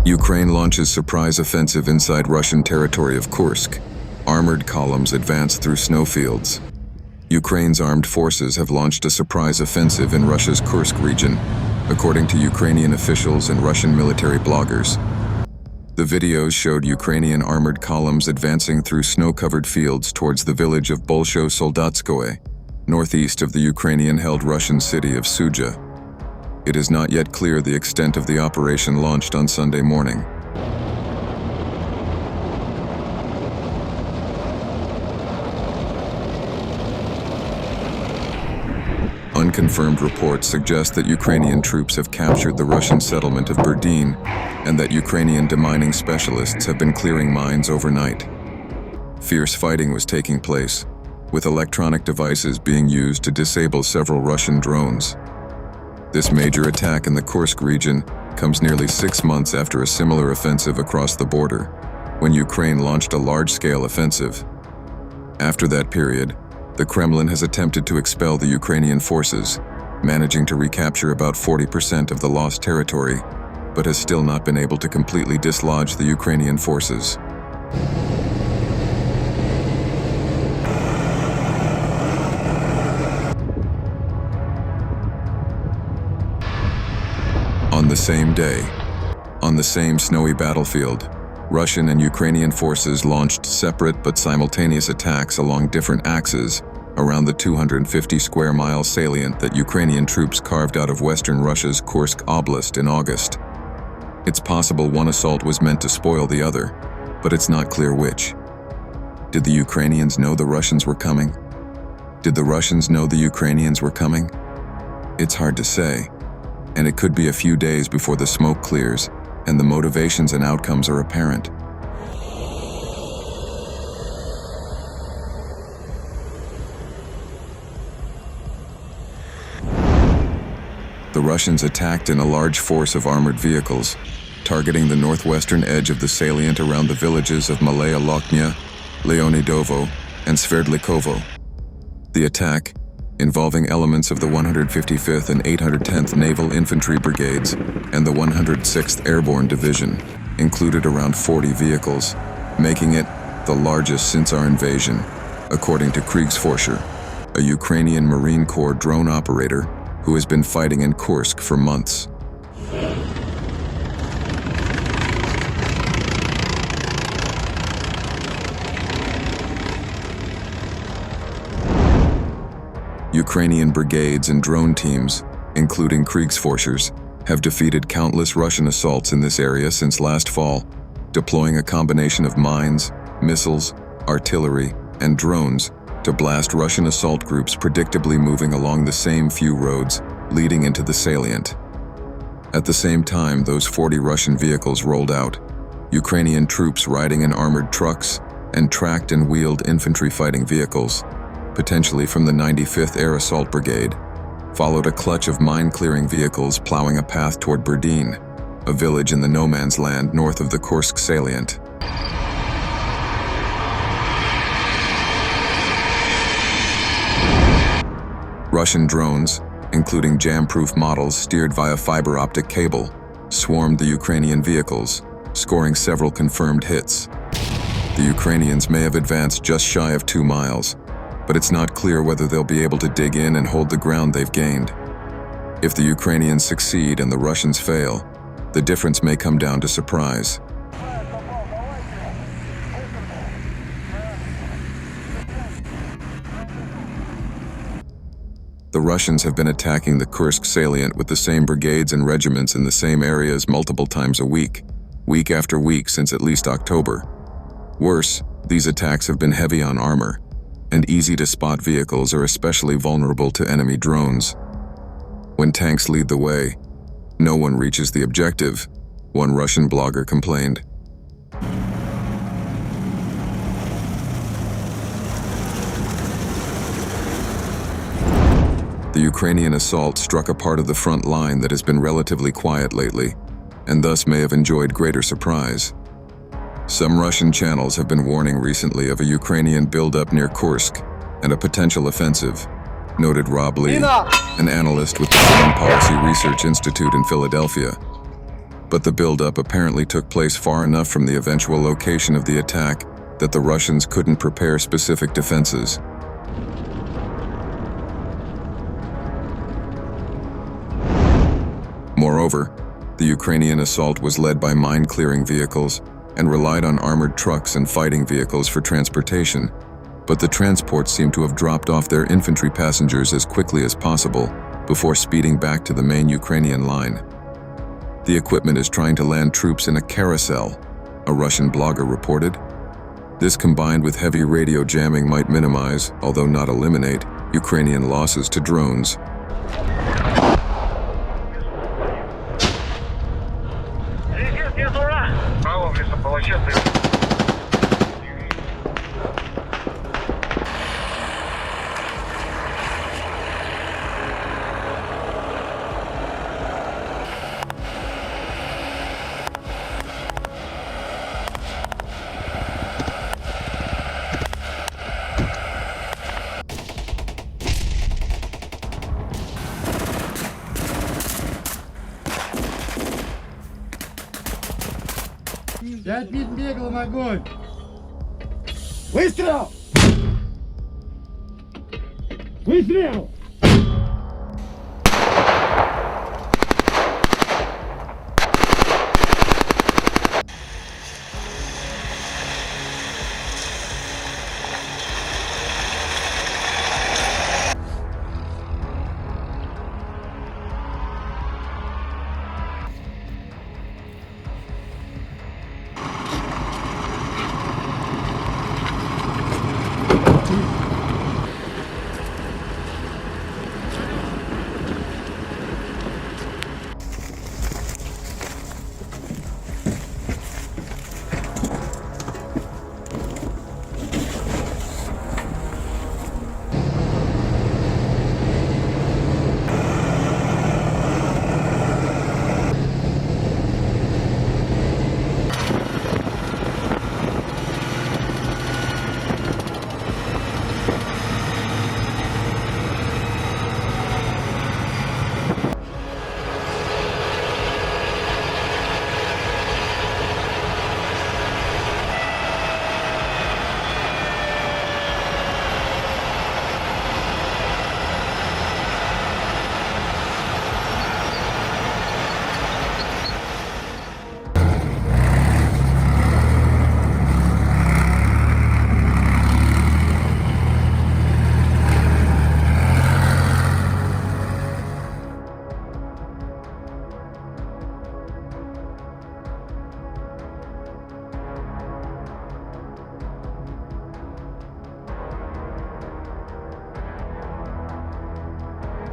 Ukraine launches surprise offensive inside Russian territory of Kursk. Armored columns advance through snowfields. Ukraine's armed forces have launched a surprise offensive in Russia's Kursk region, according to Ukrainian officials and Russian military bloggers. The videos showed Ukrainian armored columns advancing through snow-covered fields towards the village of Bolshoe Soldatskoe, northeast of the Ukrainian-held Russian city of Sudzha. It is not yet clear the extent of the operation launched on Sunday morning. Unconfirmed reports suggest that Ukrainian troops have captured the Russian settlement of Berdin and that Ukrainian demining specialists have been clearing mines overnight. Fierce fighting was taking place, with electronic devices being used to disable several Russian drones. This major attack in the Kursk region comes nearly 6 months after a similar offensive across the border, when Ukraine launched a large-scale offensive. After that period, the Kremlin has attempted to expel the Ukrainian forces, managing to recapture about 40% of the lost territory, but has still not been able to completely dislodge the Ukrainian forces. On the same day, on the same snowy battlefield, Russian and Ukrainian forces launched separate but simultaneous attacks along different axes around the 250 square mile salient that Ukrainian troops carved out of western Russia's Kursk Oblast in August. It's possible one assault was meant to spoil the other, but it's not clear which. Did the Ukrainians know the Russians were coming? Did the Russians know the Ukrainians were coming? It's hard to say, and it could be a few days before the smoke clears and the motivations and outcomes are apparent. The Russians attacked in a large force of armored vehicles, targeting the northwestern edge of the salient around the villages of Malaya Lokhnya, Leonidovo, and Sverdlikovo. The attack, involving elements of the 155th and 810th Naval Infantry Brigades and the 106th Airborne Division, included around 40 vehicles, making it the largest since our invasion, according to Kriegsforscher, a Ukrainian Marine Corps drone operator who has been fighting in Kursk for months. Ukrainian brigades and drone teams, including Kriegsforschers, have defeated countless Russian assaults in this area since last fall, deploying a combination of mines, missiles, artillery, and drones to blast Russian assault groups predictably moving along the same few roads leading into the salient. At the same time those 40 Russian vehicles rolled out, Ukrainian troops riding in armored trucks and tracked and wheeled infantry fighting vehicles, potentially from the 95th Air Assault Brigade, followed a clutch of mine-clearing vehicles plowing a path toward Berdin, a village in the no-man's land north of the Kursk salient. Russian drones, including jam-proof models steered via fiber-optic cable, swarmed the Ukrainian vehicles, scoring several confirmed hits. The Ukrainians may have advanced just shy of 2 miles, but it's not clear whether they'll be able to dig in and hold the ground they've gained. If the Ukrainians succeed and the Russians fail, the difference may come down to surprise. The Russians have been attacking the Kursk salient with the same brigades and regiments in the same areas multiple times a week after week since at least October. Worse, these attacks have been heavy on armor, and easy-to-spot vehicles are especially vulnerable to enemy drones. When tanks lead the way, no one reaches the objective, one Russian blogger complained. The Ukrainian assault struck a part of the front line that has been relatively quiet lately, and thus may have enjoyed greater surprise. Some Russian channels have been warning recently of a Ukrainian buildup near Kursk and a potential offensive, noted Rob Lee, an analyst with the Foreign Policy Research Institute in Philadelphia. but the buildup apparently took place far enough from the eventual location of the attack that the Russians couldn't prepare specific defenses. Moreover, the Ukrainian assault was led by mine-clearing vehicles and relied on armored trucks and fighting vehicles for transportation, but the transports seem to have dropped off their infantry passengers as quickly as possible before speeding back to the main Ukrainian line. The equipment is trying to land troops in a carousel, a Russian blogger reported. This combined with heavy radio jamming might minimize, although not eliminate, Ukrainian losses to drones. Пять бит бегал на огонь! Выстрел! Выстрел!